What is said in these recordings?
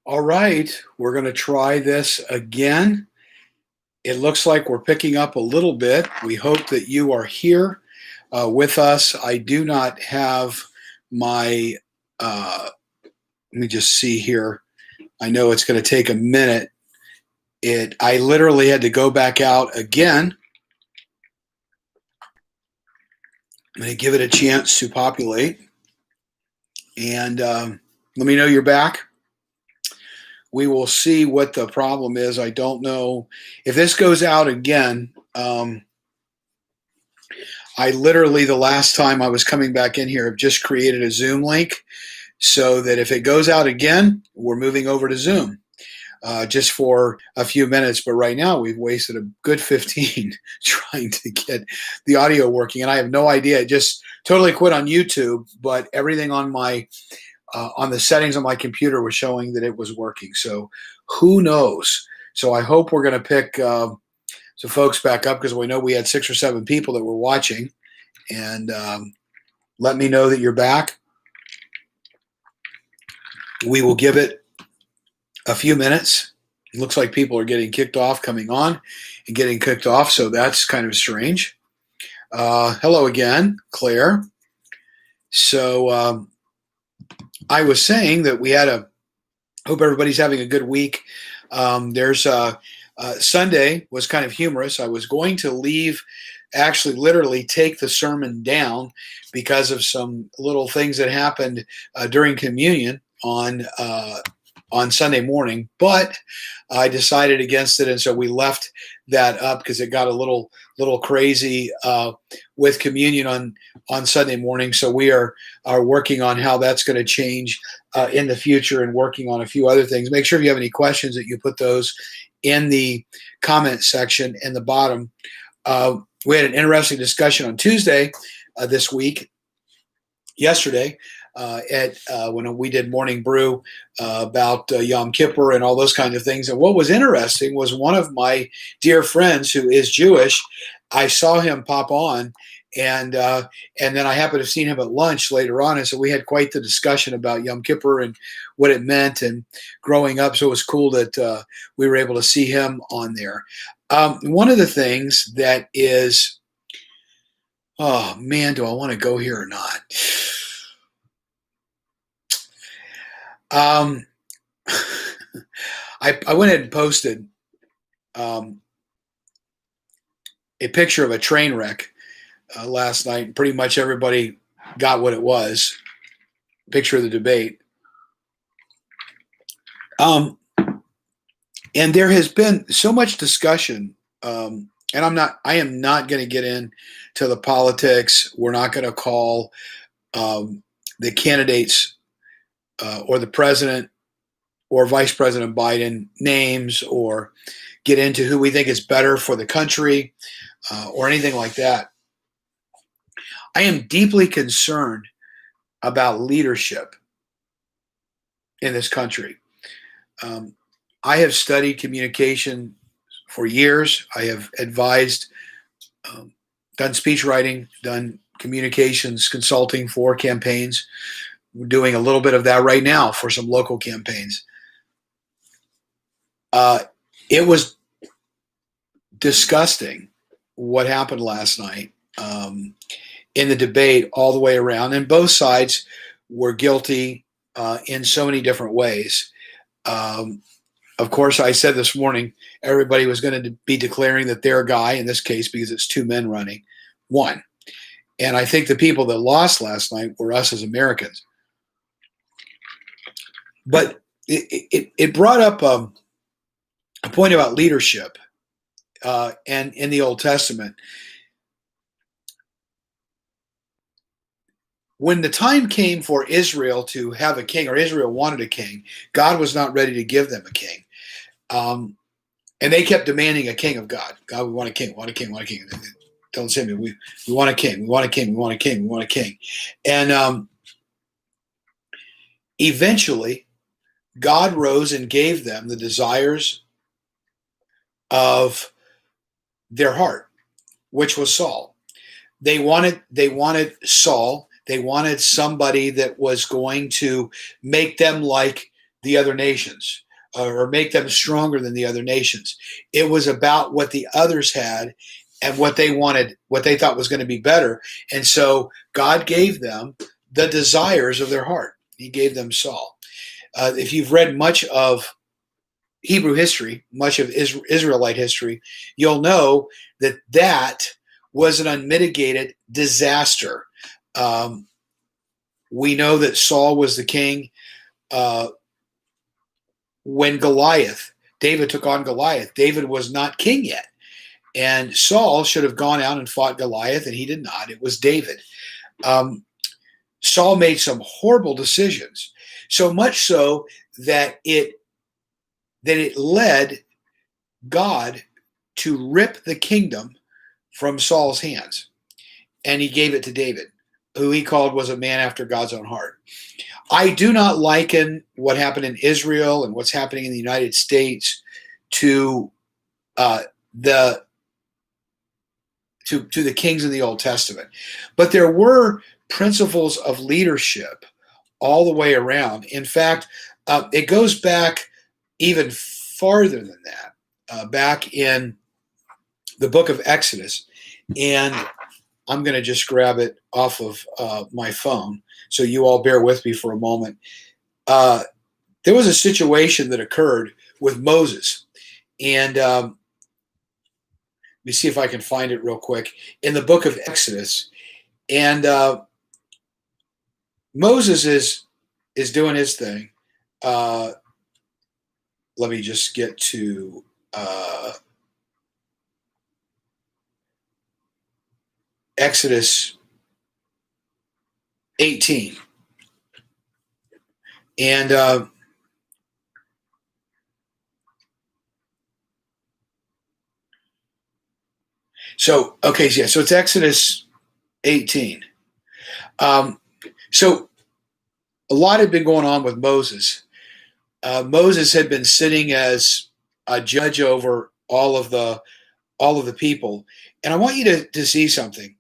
All right, we're going to try this again. It looks like we're picking up a little bit. We hope that you are here with us. I do not have my, let me just see here. I know it's going to take a minute. I literally had to go back out again. I'm going to give it a chance to populate. And let me know you're back. We will see what the problem is. I don't know if this goes out again. I literally, the last time I was coming back in here, have just created a Zoom link so that if it goes out again, we're moving over to Zoom just for a few minutes. But right now, we've wasted a good 15 trying to get the audio working. And I have no idea. It just totally quit on YouTube, but everything on my on the settings on my computer was showing that it was working. So who knows? So I hope we're going to pick some folks back up because we know we had 6 or 7 people that were watching. And let me know that you're back. We will give it a few minutes. It looks like people are getting kicked off, coming on, and getting kicked off. So that's kind of strange. Hello again, Claire. So I was saying that we had hope everybody's having a good week. Sunday was kind of humorous. I was going to leave, actually literally take the sermon down because of some little things that happened during communion on Sunday morning, but I decided against it, and so we left that up because it got a little crazy with communion on Sunday morning. So we are working on how that's going to change in the future and working on a few other things. Make sure if you have any questions that you put those in the comment section in the bottom. We had an interesting discussion on Tuesday this week, yesterday, when we did Morning Brew about Yom Kippur and all those kinds of things. And what was interesting was one of my dear friends who is Jewish, I saw him pop on, and then I happened to have seen him at lunch later on. And so we had quite the discussion about Yom Kippur and what it meant and growing up. So it was cool that we were able to see him on there. One of the things that is, oh man, do I want to go here or not? I went ahead and posted a picture of a train wreck last night. Pretty much everybody got what it was. Picture of the debate. And there has been so much discussion, and I am not going to get into the politics. We're not going to call the candidates or the president or Vice President Biden names or get into who we think is better for the country or anything like that. I am deeply concerned about leadership in this country. I have studied communication for years. I have advised, done speech writing, done communications consulting for campaigns. We're doing a little bit of that right now for some local campaigns. It was disgusting what happened last night in the debate all the way around. And both sides were guilty in so many different ways. Of course, I said this morning, everybody was going to be declaring that their guy, in this case, because it's 2 men running, won. And I think the people that lost last night were us as Americans. But it brought up a point about leadership and in the Old Testament. When the time came for Israel to have a king, or Israel wanted a king, God was not ready to give them a king. And they kept demanding a king of God. God, we want a king, want a king, want a king. Don't say me. We want a king, we want a king, we want a king, we want a king. And eventually, God rose and gave them the desires of their heart, which was Saul. They wanted Saul. They wanted somebody that was going to make them like the other nations, or make them stronger than the other nations. It was about what the others had and what they wanted, what they thought was going to be better. And so God gave them the desires of their heart. He gave them Saul. If you've read much of Hebrew history, much of Israelite history, you'll know that that was an unmitigated disaster. We know that Saul was the king. When David took on Goliath, David was not king yet. And Saul should have gone out and fought Goliath, and he did not. It was David. Saul made some horrible decisions, so much so that it led God to rip the kingdom from Saul's hands, and he gave it to David, who he called was a man after God's own heart. I do not liken what happened in Israel and what's happening in the United States to the kings in the Old Testament, but there were principles of leadership all the way around. In fact, it goes back even farther than that, back in the book of Exodus, and I'm going to just grab it off of my phone, so you all bear with me for a moment. There was a situation that occurred with Moses, and let me see if I can find it real quick in the book of Exodus. And Moses is doing his thing. Let me just get to Exodus 18. And so it's Exodus 18. So a lot had been going on with Moses. Moses had been sitting as a judge over all of the people, and I want you to see something.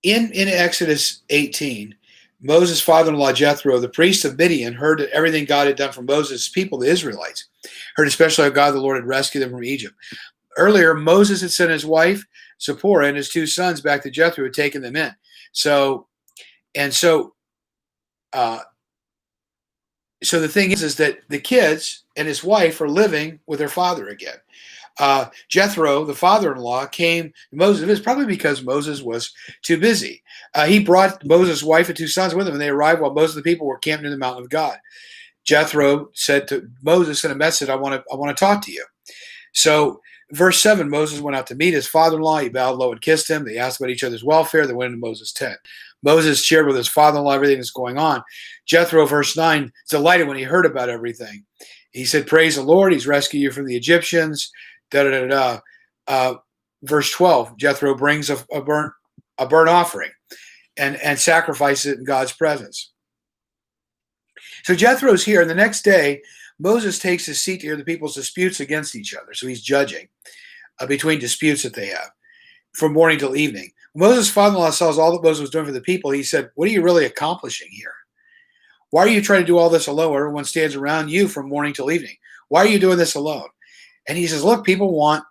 In Exodus 18, Moses' father-in-law Jethro, the priest of Midian, heard everything God had done for Moses' people, the Israelites. Heard especially how God the Lord had rescued them from Egypt. Earlier, Moses had sent his wife Zipporah and his two sons back to Jethro, had taken them in. So the thing is that the kids and his wife are living with their father again. Jethro, the father-in-law, came to Moses. It was probably because Moses was too busy. He brought Moses' wife and two sons with him, and they arrived while most of the people were camped near the mountain of God. Jethro said to Moses in a message, I want to talk to you. So verse 7, Moses went out to meet his father-in-law. He bowed low and kissed him. They asked about each other's welfare. They went into Moses' tent. Moses shared with his father-in-law everything that's going on. Jethro, verse 9, is delighted when he heard about everything. He said, praise the Lord. He's rescued you from the Egyptians. Verse 12, Jethro brings a burnt offering and sacrifices it in God's presence. So Jethro's here, and the next day, Moses takes his seat to hear the people's disputes against each other. So he's judging between disputes that they have from morning till evening. When Moses' father-in-law saw all that Moses was doing for the people, he said, what are you really accomplishing here? Why are you trying to do all this alone? Everyone stands around you from morning till evening. Why are you doing this alone? And he says, look, people want,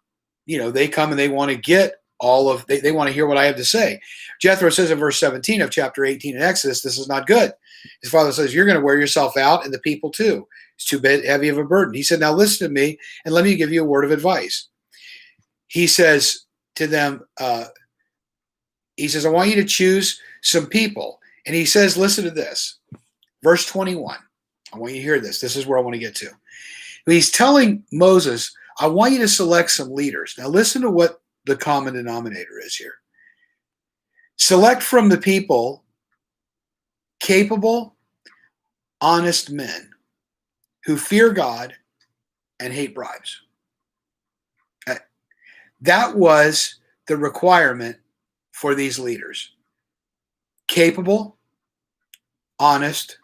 they come and they want to get they want to hear what I have to say. Jethro says in verse 17 of chapter 18 in Exodus, this is not good. His father says, you're going to wear yourself out and the people too. It's too heavy of a burden. He said, now listen to me and let me give you a word of advice. He says to them, I want you to choose some people. And he says, listen to this. Verse 21. I want you to hear this. This is where I want to get to. He's telling Moses, I want you to select some leaders. Now listen to what the common denominator is here. Select from the people capable, honest men who fear God and hate bribes. That was the requirement for these leaders. Capable, honest,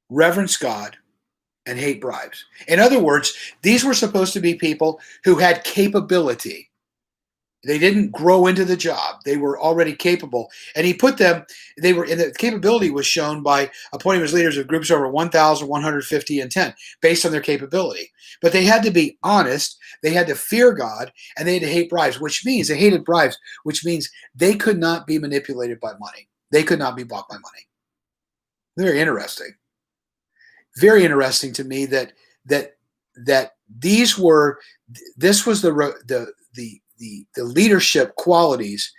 reverence God, and hate bribes. In other words, these were supposed to be people who had capability. They didn't grow into the job. They were already capable. And he put them, they were, and the capability was shown by appointing as leaders of groups over 1,150 and 10, based on their capability. But they had to be honest, they had to fear God, and they had to hate bribes, which means they hated bribes, which means they could not be manipulated by money. They could not be bought by money. Very interesting. Very interesting to me that these were, this was the leadership qualities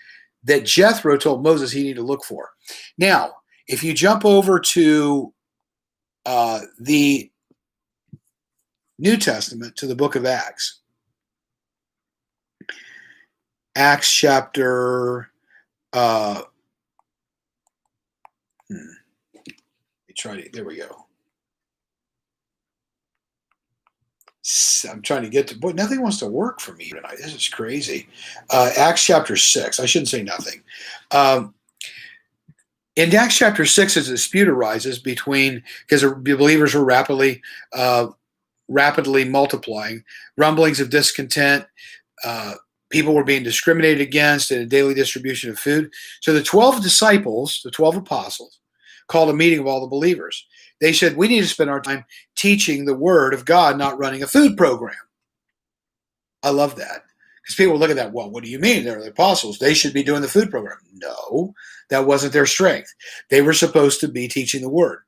that Jethro told Moses he needed to look for. Now, if you jump over to the New Testament, to the book of Acts, Acts chapter, there we go. I'm trying to get to, boy, nothing wants to work for me tonight. This is crazy. Acts chapter 6. I shouldn't say nothing. In Acts chapter 6, as a dispute arises between, because the believers were rapidly multiplying, rumblings of discontent, people were being discriminated against in a daily distribution of food. So the 12 disciples, the 12 apostles, called a meeting of all the believers. They said, we need to spend our time teaching the word of God, not running a food program. I love that. Because people look at that, well, what do you mean? They're the apostles. They should be doing the food program. No, that wasn't their strength. They were supposed to be teaching the word.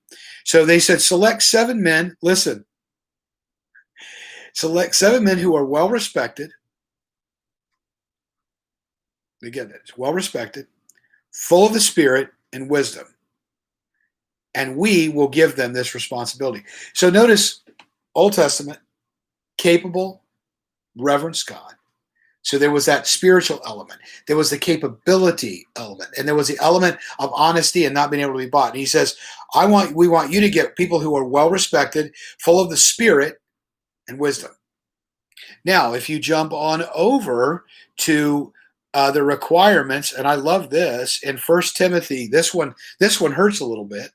So they said, select 7 men. Listen, select 7 men who are well respected. Again, it's well respected, full of the Spirit and wisdom. And we will give them this responsibility. So notice, Old Testament, capable, reverence God. So there was that spiritual element. There was the capability element. And there was the element of honesty and not being able to be bought. And he says, we want you to get people who are well respected, full of the Spirit and wisdom. Now, if you jump on over to the requirements, and I love this, in 1 Timothy, this one hurts a little bit.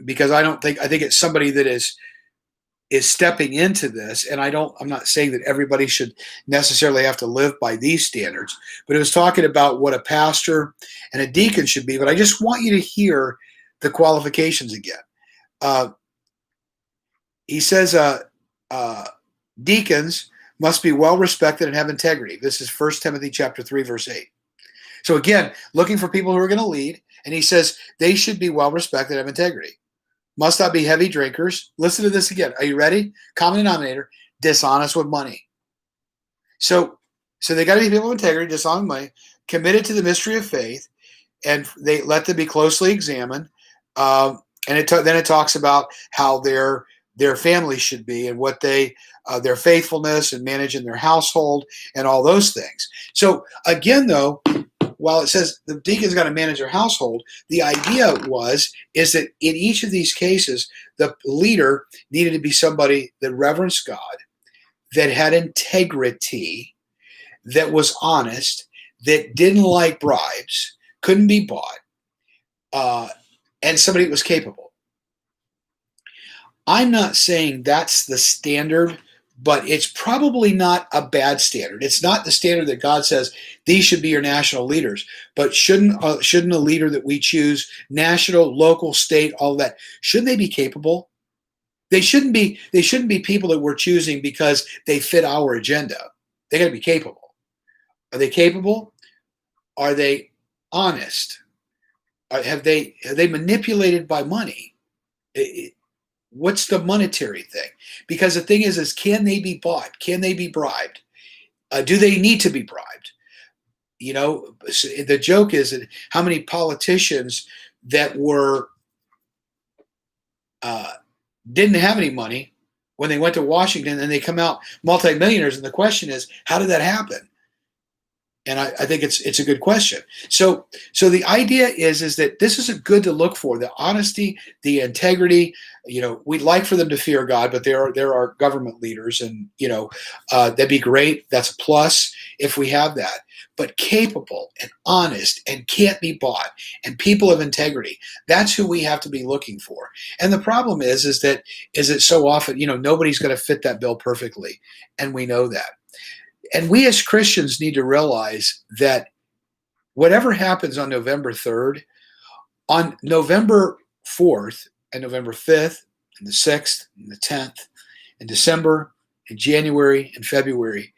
Because I think it's somebody that is stepping into this, and I'm not saying that everybody should necessarily have to live by these standards, but it was talking about what a pastor and a deacon should be. But I just want you to hear the qualifications again. He says deacons must be well respected and have integrity. This is 1 Timothy chapter 3, verse 8. So again, looking for people who are going to lead. And he says they should be well respected and have integrity. Must not be heavy drinkers. Listen to this again. Are you ready? Common denominator, dishonest with money. So they got to be people of integrity, dishonest with money, committed to the mystery of faith, and they let them be closely examined. And then it talks about how their family should be and what their faithfulness and managing their household and all those things. So again, though, while it says the deacon's got to manage their household, the idea is that in each of these cases, the leader needed to be somebody that reverenced God, that had integrity, that was honest, that didn't like bribes, couldn't be bought, and somebody that was capable. I'm not saying that's the standard, but it's probably not a bad standard. It's not the standard that God says these should be your national leaders. But shouldn't a leader that we choose, national, local, state, all that, shouldn't they be capable? They shouldn't be people that we're choosing because they fit our agenda. They got to be capable. Are they capable? Are they honest? Have they manipulated by money? What's the monetary thing? Because the thing is can they be bought? Can they be bribed? Do they need to be bribed? You know, the joke is that how many politicians that were didn't have any money when they went to Washington and they come out multimillionaires. And the question is, how did that happen? And I think it's a good question. So the idea is that this is a good to look for, the honesty, the integrity. You know, we'd like for them to fear God, but there are government leaders, and that'd be great. That's a plus if we have that. But capable and honest and can't be bought, and people of integrity. That's who we have to be looking for. And the problem is that so often, nobody's going to fit that bill perfectly, and we know that. And we as Christians need to realize that whatever happens on November 3rd, on November 4th and November 5th and the 6th and the 10th and December and January and February,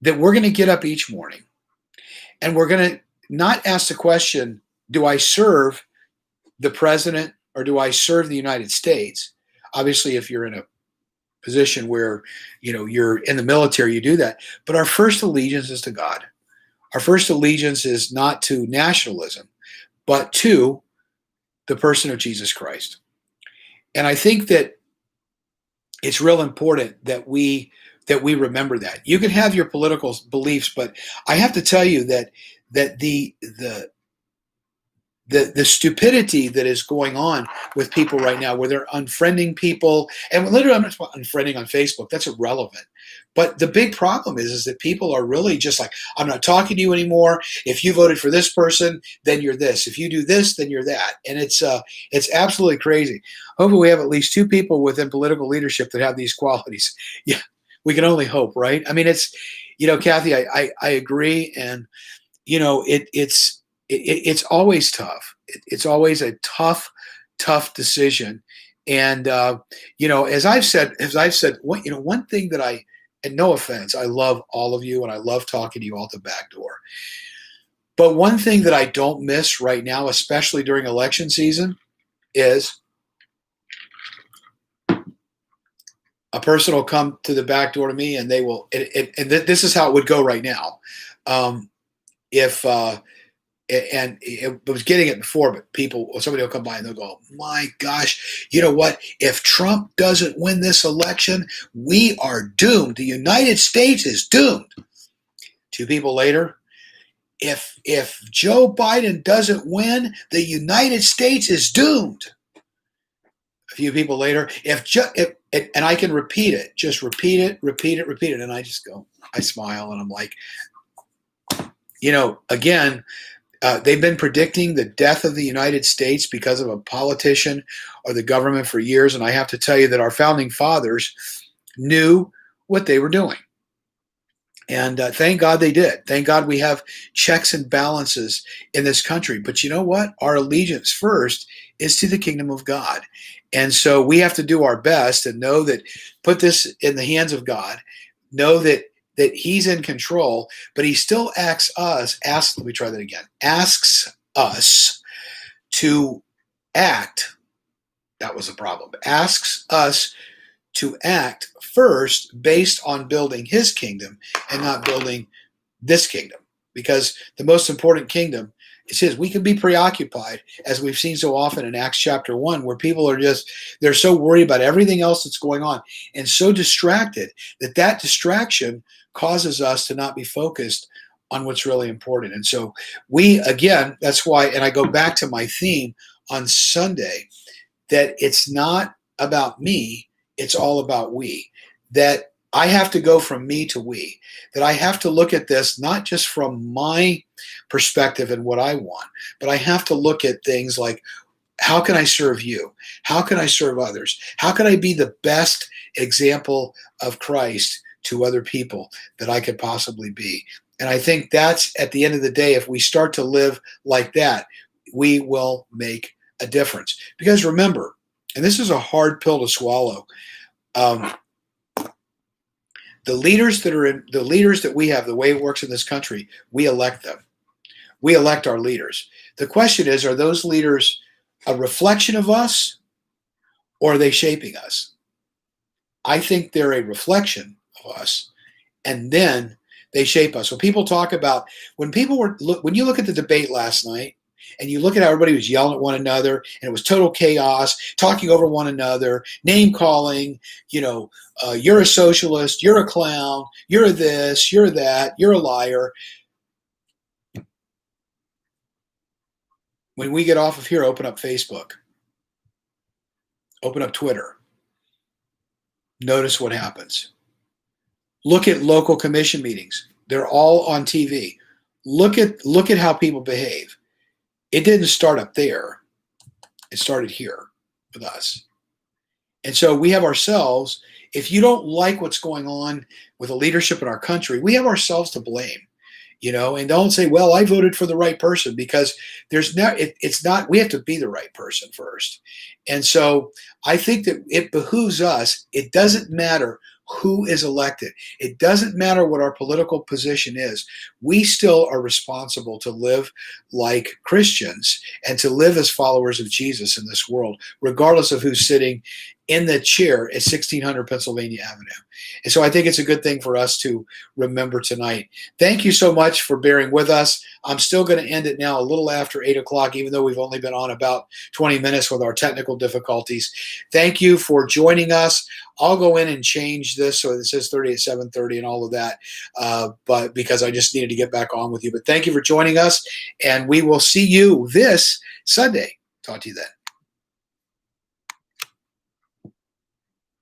that we're going to get up each morning and we're going to not ask the question, do I serve the president or do I serve the United States? Obviously, if you're in a position where you're in the military, you do that. But our first allegiance is to God. Our first allegiance is not to nationalism, but to the person of Jesus Christ. And I think that it's real important that we remember that. You can have your political beliefs, but I have to tell you that the stupidity that is going on with people right now, where they're unfriending people, and literally I'm not unfriending on Facebook, that's irrelevant. But the big problem is that people are really just like, I'm not talking to you anymore. If you voted for this person, then you're this. If you do this, then you're that. And it's absolutely crazy. Hopefully we have at least two people within political leadership that have these qualities. Yeah, we can only hope, right? I mean, it's, Kathy, I agree. And, it's always tough. It's always a tough decision. And as I've said, one thing that and no offense, I love all of you and I love talking to you all at the back door. But one thing that I don't miss right now, especially during election season, is a person will come to the back door to me and they will, and this is how it would go right now. And it was getting it before, but somebody will come by and they'll go, my gosh, you know what? If Trump doesn't win this election, we are doomed. The United States is doomed. 2 people later, if Joe Biden doesn't win, the United States is doomed. A few people later, and I can repeat it, just repeat it. And I just go, I smile and I'm like, again, they've been predicting the death of the United States because of a politician or the government for years. And I have to tell you that our founding fathers knew what they were doing. And thank God they did. Thank God we have checks and balances in this country. But you know what? Our allegiance first is to the kingdom of God. And so we have to do our best and know that, put this in the hands of God, know that he's in control, but he still asks us to act. That was a problem. Asks us to act first based on building his kingdom and not building this kingdom, because the most important kingdom is his. We can be preoccupied, as we've seen so often in Acts chapter 1, where people are they're so worried about everything else that's going on and so distracted that distraction causes us to not be focused on what's really important. And so that's why, and I go back to my theme on Sunday, that it's not about me, it's all about we. That I have to go from me to we. That I have to look at this not just from my perspective and what I want, but I have to look at things like, how can I serve you? How can I serve others? How can I be the best example of Christ to other people that I could possibly be? And I think that's, at the end of the day, if we start to live like that, we will make a difference. Because remember, and this is a hard pill to swallow, the leaders that we have, the way it works in this country, we elect them. We elect our leaders. The question is, are those leaders a reflection of us, or are they shaping us? I think they're a reflection of us, and then they shape us. When people talk about, when you look at the debate last night, and you look at how everybody was yelling at one another, and it was total chaos, talking over one another, name calling, you're a socialist, you're a clown, you're this, you're that, you're a liar. When we get off of here, open up Facebook, open up Twitter, notice what happens. Look at local commission meetings. They're all on TV. Look at how people behave. It didn't start up there. It started here with us. And so we have ourselves if you don't like what's going on with the leadership in our country, we have ourselves to blame. And don't say, well, I voted for the right person, because it's not, we have to be the right person first. And so I think that it behooves us. It doesn't matter who is elected. It doesn't matter what our political position is. We still are responsible to live like Christians and to live as followers of Jesus in this world, regardless of who's sitting in the chair at 1600 Pennsylvania Avenue. And so I think it's a good thing for us to remember tonight. Thank you so much for bearing with us. I'm still going to end it now a little after 8 o'clock, even though we've only been on about 20 minutes with our technical difficulties. Thank you for joining us. I'll go in and change this so it says 30 at 7:30 and all of that, but because I just needed to get back on with you. But thank you for joining us, and we will see you this Sunday. Talk to you then.